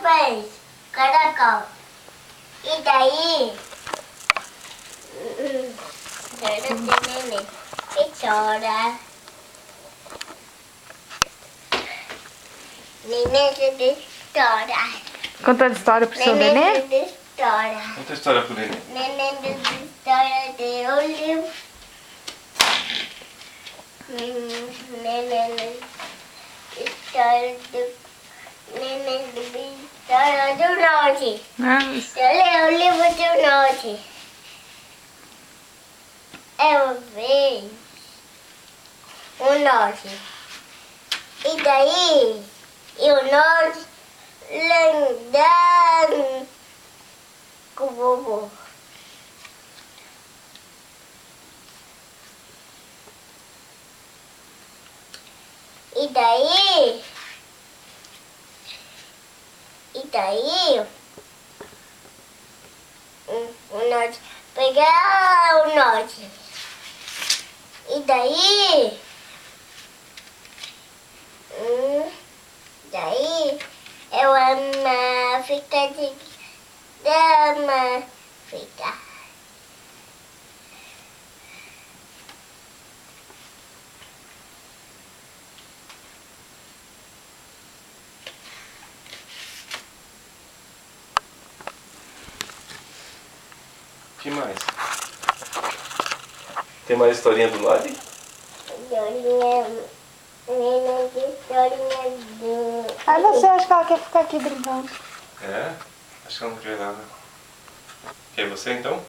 fez caracol. E daí... Neném. E chora. Neném chora. Contando história pro seu nenê? Neném chora. Conta a história pro neném. Neném chora de olho. Neném chora de... Neném chora do norte. Eu leio o livro do norte. Eu vi o norte. E daí, o norte lembrando com o vovô. E daí, o norte pegar o norte. E daí, eu amo ficar de dama, ficar. O que mais? Tem mais historinha do lado? Historinha do... Aí você acha que ela quer ficar aqui brincando? É? Acho que ela não quer nada. Quer você então?